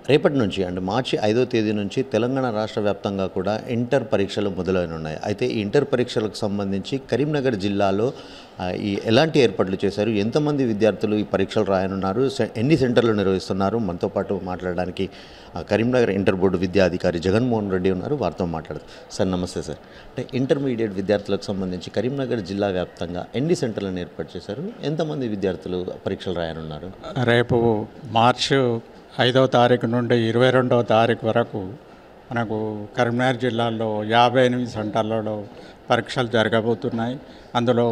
రేపటి నుంచి అంటే మార్చి 5వ తేదీ నుంచి తెలంగాణ రాష్ట్ర వ్యాప్తంగా కూడా ఇంటర్ పరీక్షలు మొదలైనున్నాయి. అయితే ఈ ఇంటర్ పరీక్షలకు సంబంధించి కరీంనగర్ జిల్లాలో ఎలాంటి ఏర్పాట్లు చేశారు? ఎంతమంది విద్యార్థులు ఈ పరీక్షలు రాయనున్నారు? ఎన్ని సెంటర్లు నిర్వహిస్తున్నారు? మనతో పాటు మాట్లాడడానికి కరీంనగర్ ఇంటర్ బోర్డు విద్యాధికారి జగన్మోహన్ రెడ్డి ఉన్నారు. వారితో మాట్లాడదాం. సార్ నమస్తే సార్. అంటే ఇంటర్మీడియట్ విద్యార్థులకు సంబంధించి కరీంనగర్ జిల్లా వ్యాప్తంగా ఎన్ని సెంటర్లను ఏర్పాటు చేశారు? ఎంతమంది విద్యార్థులు పరీక్షలు రాయనున్నారు? రేపు మార్చి 5వ తారీఖు నుండి 22వ తారీఖు వరకు మనకు కరీంనగర్ జిల్లాలో 58 సెంటర్లలో పరీక్షలు జరగబోతున్నాయి. అందులో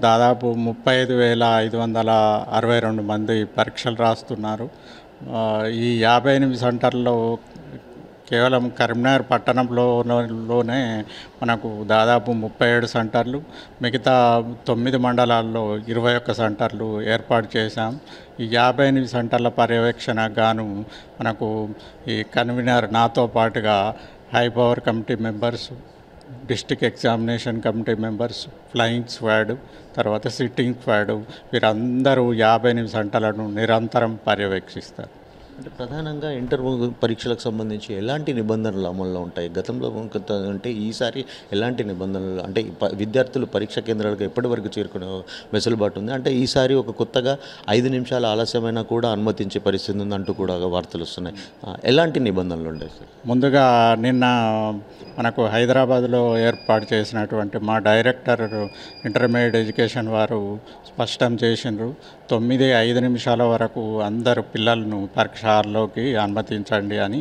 దాదాపు 35,562 మంది పరీక్షలు రాస్తున్నారు. ఈ 58 సెంటర్లో కేవలం కరీంనగర్ పట్టణంలోనే మనకు దాదాపు 37 సెంటర్లు, మిగతా 9 మండలాల్లో 21 సెంటర్లు ఏర్పాటు చేశాం. ఈ 58 సెంటర్ల పర్యవేక్షణ గాను మనకు ఈ కన్వీనర్ నాతో పాటుగా high power committee members, district examination committee members, flying squad, తర్వాత సిట్టింగ్ స్క్వాడ్ వీరందరూ 58 సెంటర్లను నిరంతరం పర్యవేక్షిస్తారు. అంటే ప్రధానంగా ఇంటర్ పరీక్షలకు సంబంధించి ఎలాంటి నిబంధనలు అమల్లో ఉంటాయి? గతంలో అంటే ఈసారి ఎలాంటి నిబంధనలు అంటే విద్యార్థులు పరీక్షా కేంద్రాలకు ఎప్పటి వరకు చేరుకునే వెసులుబాటు ఉంది? అంటే ఈసారి ఒక కొత్తగా 5 నిమిషాల ఆలస్యమైనా కూడా అనుమతించే పరిస్థితి ఉందంటూ కూడా వార్తలు వస్తున్నాయి. ఎలాంటి నిబంధనలు ఉంటాయి సార్? ముందుగా నిన్న మనకు హైదరాబాద్లో ఏర్పాటు చేసినటువంటి మా డైరెక్టర్ ఇంటర్మీడియట్ ఎడ్యుకేషన్ వారు స్పష్టం చేసినారు. 9-5 వరకు అందరు పిల్లలను పరీక్ష హాల్లోకి అనుమతించండి అని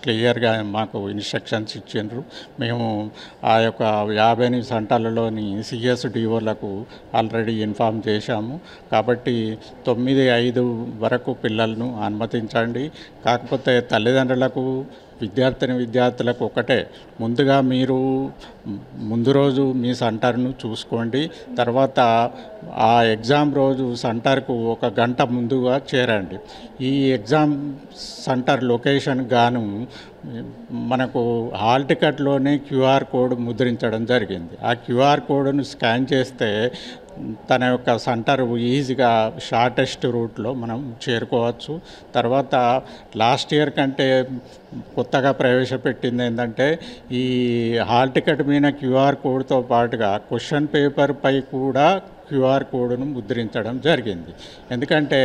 క్లియర్గా మాకు ఇన్స్ట్రక్షన్స్ ఇచ్చిండ్రు. మేము ఆ యొక్క 58 సెంటర్లలోని సిఎస్డిఓలకు ఆల్రెడీ ఇన్ఫామ్ చేశాము. కాబట్టి 9-5 వరకు పిల్లలను అనుమతించండి. కాకపోతే తల్లిదండ్రులకు విద్యార్థులకు ఒకటే, ముందుగా మీరు ముందు రోజు మీ సెంటర్ను చూసుకోండి. తర్వాత ఆ ఎగ్జామ్ రోజు సెంటర్కు 1 గంట ముందుగా చేరండి. ఈ ఎగ్జామ్ సెంటర్ లొకేషన్ గాను మనకు హాల్ టికెట్లోనే క్యూఆర్ కోడ్ ముద్రించడం జరిగింది. ఆ క్యూఆర్ కోడ్ను స్కాన్ చేస్తే తన యొక్క సెంటర్ ఈజీగా షార్టెస్ట్ రూట్లో మనం చేరుకోవచ్చు. తర్వాత లాస్ట్ ఇయర్ కంటే కొత్తగా ప్రవేశపెట్టింది ఏంటంటే ఈ హాల్ టికెట్ మీద క్యూఆర్ కోడ్తో పాటుగా క్వశ్చన్ పేపర్ పై కూడా క్యూఆర్ కోడ్ను ముద్రించడం జరిగింది. ఎందుకంటే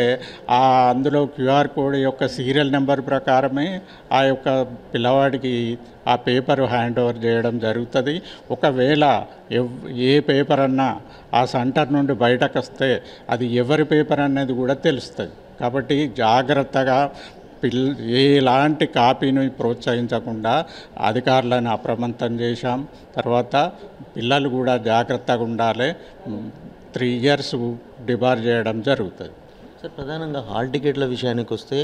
అందులో క్యూఆర్ కోడ్ యొక్క సీరియల్ నెంబర్ ప్రకారమే ఆ యొక్క పిల్లవాడికి ఆ పేపర్ హ్యాండ్ ఓవర్ చేయడం జరుగుతుంది. ఒకవేళ ఏ పేపర్ అన్నా ఆ సెంటర్ నుండి బయటకు వస్తే అది ఎవరి పేపర్ అనేది కూడా తెలుస్తుంది. కాబట్టి జాగ్రత్తగా ఎలాంటి కాపీని ప్రోత్సహించకుండా అధికారులను అప్రమత్తం చేశాం. తర్వాత పిల్లలు కూడా జాగ్రత్తగా ఉండాలి. 3 ఇయర్స్ డిబార్ చేయడం జరుగుతుంది. సార్ ప్రధానంగా హాల్ టికెట్ల విషయానికి వస్తే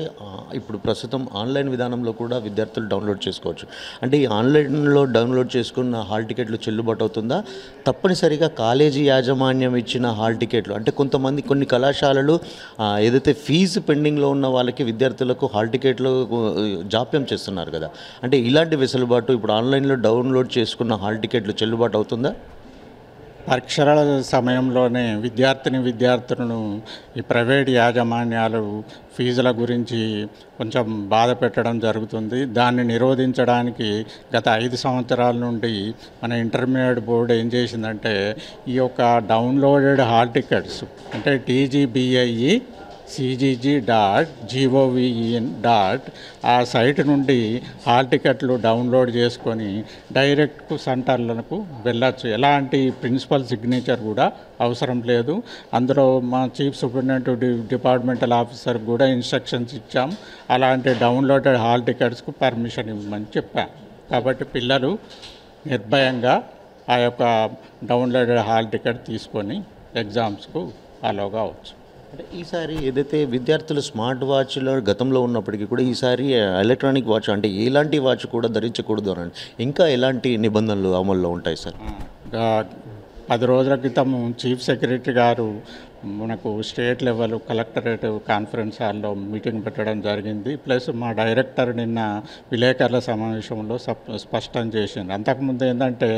ఇప్పుడు ప్రస్తుతం ఆన్లైన్ విధానంలో కూడా విద్యార్థులు డౌన్లోడ్ చేసుకోవచ్చు. అంటే ఈ ఆన్లైన్లో డౌన్లోడ్ చేసుకున్న హాల్ టికెట్లు చెల్లుబాటు అవుతుందా? తప్పనిసరిగా కాలేజీ యాజమాన్యం ఇచ్చిన హాల్ టికెట్లు అంటే కొన్ని కళాశాలలు ఏదైతే ఫీజు పెండింగ్లో ఉన్న వాళ్ళకి విద్యార్థులకు హాల్ టికెట్లు జాప్యం చేస్తున్నారు కదా, అంటే ఇలాంటి వెసులుబాటు ఇప్పుడు ఆన్లైన్లో డౌన్లోడ్ చేసుకున్న హాల్ టికెట్లు చెల్లుబాటు అవుతుందా? పరీక్షల సమయంలోనే విద్యార్థులను ఈ ప్రైవేట్ యాజమాన్యాలు ఫీజుల గురించి కొంచెం బాధ పెట్టడం జరుగుతుంది. దాన్ని నిరోధించడానికి గత 5 సంవత్సరాల నుండి మన ఇంటర్మీడియట్ బోర్డు ఏం చేసిందంటే ఈ యొక్క డౌన్లోడెడ్ హాల్ టికెట్స్ అంటే TGBIE cgg.govin. ఆ సైట్ నుండి హాల్ టికెట్లు డౌన్లోడ్ చేసుకొని డైరెక్ట్ సెంటర్లకు వెళ్ళచ్చు. ఎలాంటి ప్రిన్సిపల్ సిగ్నేచర్ కూడా అవసరం లేదు. అందులో మా చీఫ్ సూపరింటెండెంట్ డిపార్ట్మెంటల్ ఆఫీసర్ కూడా ఇన్స్ట్రక్షన్స్ ఇచ్చాం. అలాంటి డౌన్లోడెడ్ హాల్ టికెట్స్కు పర్మిషన్ ఇవ్వమని చెప్పాం. కాబట్టి పిల్లలు నిర్భయంగా ఆ యొక్క డౌన్లోడెడ్ హాల్ టికెట్ తీసుకొని ఎగ్జామ్స్కు అలో కావచ్చు. అంటే ఈసారి ఏదైతే విద్యార్థులు స్మార్ట్ వాచ్లో గతంలో ఉన్నప్పటికీ కూడా ఈసారి ఎలక్ట్రానిక్ వాచ్ అంటే ఎలాంటి వాచ్ కూడా ధరించకూడదు అని ఇంకా ఎలాంటి నిబంధనలు అమల్లో ఉంటాయి సార్? 10 రోజుల క్రితం చీఫ్ సెక్రటరీ గారు మనకు స్టేట్ లెవెల్ కలెక్టరేట్ కాన్ఫరెన్స్ హాల్లో మీటింగ్ పెట్టడం జరిగింది. ప్లస్ మా డైరెక్టర్ నిన్న విలేకరుల సమావేశంలో స్పష్టం చేసిండ్రు. అంతకుముందు ఏంటంటే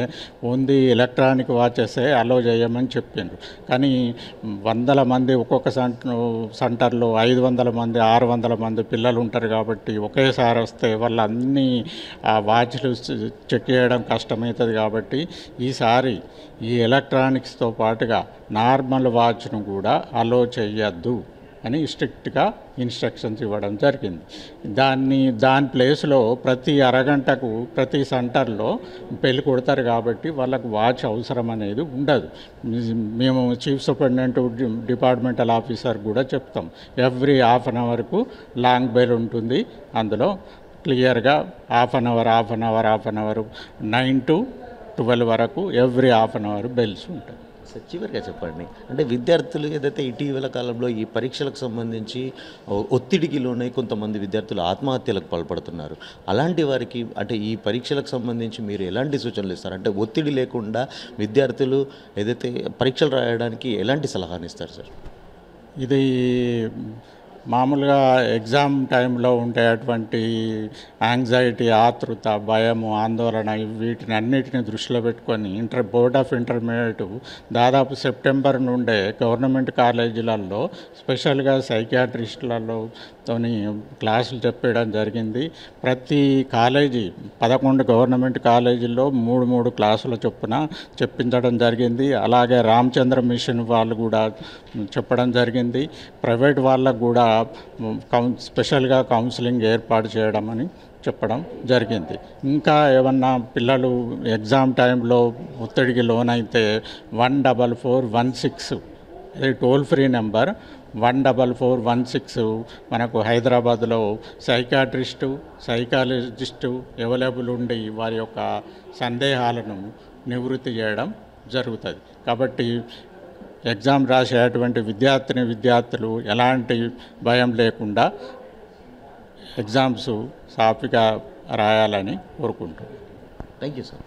ఓన్లీ ఎలక్ట్రానిక్ వాచెసే అలో చేయమని చెప్పిండ్రు. కానీ వందల మంది ఒక్కొక్క సెంటర్లో 500 మంది 600 మంది పిల్లలు ఉంటారు కాబట్టి ఒకేసారి వస్తే వాళ్ళన్నీ ఆ వాచ్లు చెక్ చేయడం కష్టమవుతుంది. కాబట్టి ఈసారి ఈ ఎలక్ట్రానిక్స్తో పాటుగా నార్మల్ వాచ్ను కూడా అలో చేయొద్దు అని స్ట్రిక్ట్గా ఇన్స్ట్రక్షన్స్ ఇవ్వడం జరిగింది. దాని ప్లేస్లో ప్రతి అరగంటకు ప్రతి సెంటర్లో పెళ్ళి కొడతారు కాబట్టి వాళ్ళకు వాచ్ అవసరం అనేది ఉండదు. మేము చీఫ్ సూపరింటెండెంట్ డిపార్ట్మెంటల్ ఆఫీసర్ కూడా చెప్తాం, ఎవ్రీ హాఫ్ అన్ అవర్కు లాంగ్ బెల్ ఉంటుంది. అందులో క్లియర్గా హాఫ్ అన్ అవర్ 9 to 12 వరకు every half an hour bells ఉంటాయి. సార్ చివరిగా చెప్పండి, అంటే విద్యార్థులు ఏదైతే ఇటీవల కాలంలో ఈ పరీక్షలకు సంబంధించి ఒత్తిడికి లోనై కొంతమంది విద్యార్థులు ఆత్మహత్యలకు పాల్పడుతున్నారు. అలాంటి వారికి అంటే ఈ పరీక్షలకు సంబంధించి మీరు ఎలాంటి సూచనలు ఇస్తారు? అంటే ఒత్తిడి లేకుండా విద్యార్థులు ఏదైతే పరీక్షలు రాయడానికి ఎలాంటి సలహాలు ఇస్తారు సార్? ఇది మామూలుగా ఎగ్జామ్ టైంలో ఉండేటువంటి యాంగ్జైటీ, ఆతృత, భయము, ఆందోళన వీటిని అన్నిటిని దృష్టిలో పెట్టుకొని బోర్డ్ ఆఫ్ ఇంటర్మీడియట్ దాదాపు సెప్టెంబర్ నుండే గవర్నమెంట్ కాలేజీలలో స్పెషల్గా సైకియాట్రిస్టులతోని క్లాసులు చెప్పడం జరిగింది. ప్రతి కాలేజీ 11 గవర్నమెంట్ కాలేజీల్లో 3 క్లాసుల చొప్పున చెప్పించడం జరిగింది. అలాగే రామచంద్ర మిషన్ వాళ్ళు కూడా చెప్పడం జరిగింది. ప్రైవేట్ వాళ్ళకు కూడా స్పెషల్గా కౌన్సిలింగ్ ఏర్పాటు చేయడం అని చెప్పడం జరిగింది. ఇంకా ఏమన్నా పిల్లలు ఎగ్జామ్ టైంలో ఒత్తిడికి లోనైతే 14416 ఇది టోల్ ఫ్రీ నెంబర్. 14416 మనకు హైదరాబాద్లో సైకాలజిస్టు అవైలబుల్ ఉండి వారి యొక్క సందేహాలను నివృత్తి చేయడం జరుగుతుంది. కాబట్టి ఎగ్జామ్ రాసేటువంటి విద్యార్థులు ఎలాంటి భయం లేకుండా ఎగ్జామ్స్ సాఫీగా రాయాలని కోరుకుంటున్నాను. Thank you sir.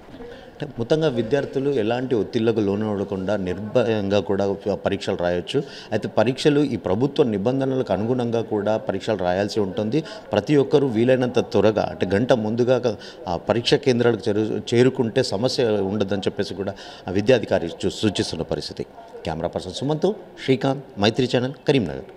అంటే మొత్తంగా విద్యార్థులు ఎలాంటి ఒత్తిళ్లకు లోనవ్వకుండా నిర్భయంగా కూడా పరీక్షలు రాయొచ్చు. అయితే పరీక్షలు ఈ ప్రభుత్వ నిబంధనలకు అనుగుణంగా కూడా పరీక్షలు రాయాల్సి ఉంటుంది. ప్రతి ఒక్కరూ వీలైనంత త్వరగా అంటే గంట ముందుగా ఆ పరీక్ష కేంద్రాలకు చేరుకుంటే సమస్య ఉండదని చెప్పేసి కూడా ఆ విద్యాధికారి సూచిస్తున్న పరిస్థితి. కెమెరా పర్సన్ సుమంత్, శ్రీకాంత్, మైత్రి ఛానల్, కరీంనగర్.